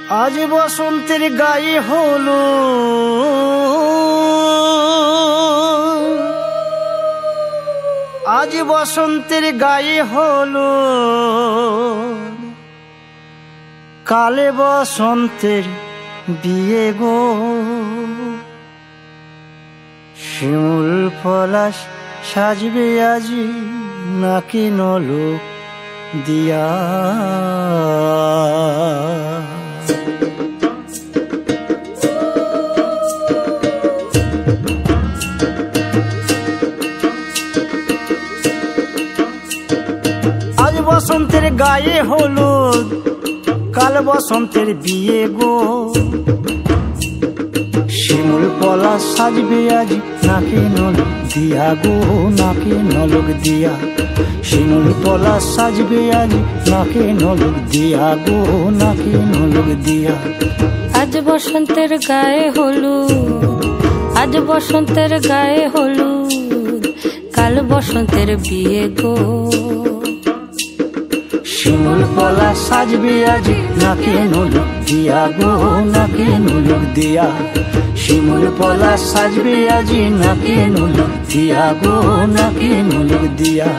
আজ বসন্তের গায়ে হলো আজ বসন্তের গায়ে হলো কালে বসন্তের বিয়ে গো। শিমুল পলাশ সাজবে আজি নাকি নলক দিয়া। আজ বসন্তের গায়ে হলুদ কাল বসন্তের বিয়ে গো। শিমুল পলাশ সাজবে আজ নাকি নলক দিয়া গো, নাকি নলক দিয়া। শিমুল পলাশ সাজবে আজ নাকি নলক দিয়া গো, নাকি নলক দিয়া। আজ বসন্তের গায়ে হলুদ আজ বসন্তের গায়ে হলুদ কাল বসন্তের বিয়ে গো। শিমুল পলাশ সাজবে আজ নাকি নলক দিয়া গো, নাকি নলক দিয়া। শিমুল পলাশ সাজবে আজ নাকি নলক দিয়া গো, নাকি নলক দিয়া।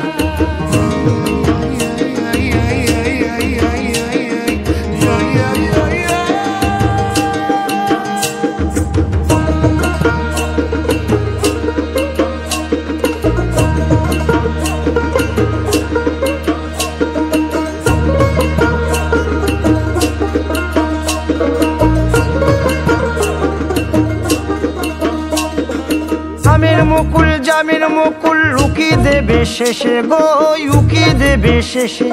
আমের মুকুল জামের মুকুল লুকি দেবে শেষে গো, লুকি দেবে শেষে।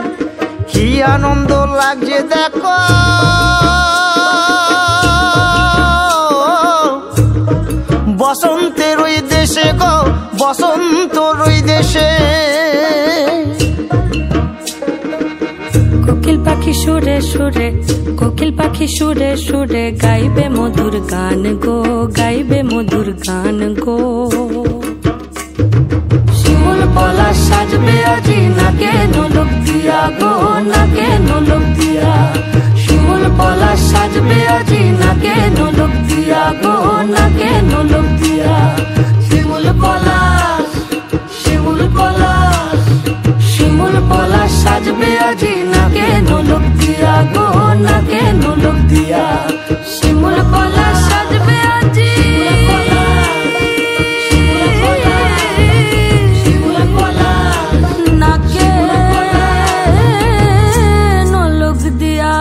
কি আনন্দ লাগছে দেখো বসন্তের ওই দেশে গো, বসন্তর ওই দেশে। কোকিল পাখি সুরে সুরে কোকিল পাখি সুরে সুরে গাইবে মধুর গান গো, গাইবে মধুর গান গো। শিমুল পলাশ সাজবে আজি নাকে নলক দিয়া গো, নাকে নলক দিয়া। শিমুল পলাশ সাজবে আজি নাকে নলক দিয়া গো, নাকে নলক দিয়া। শিমুল পলাশ শিমুল পলাশ শিমুল পলাশ সাজবে আজি নাকে নলক দিয়া গো, নাকে নলক দিয়া। শিমুল পলাশ সাজবে আজি নাকে নলক দিয়া।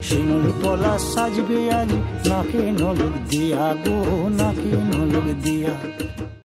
শিমুল পলাশ সাজবে আজ নাকে নলক দিয়া গো, নাকে নলক দিয়া।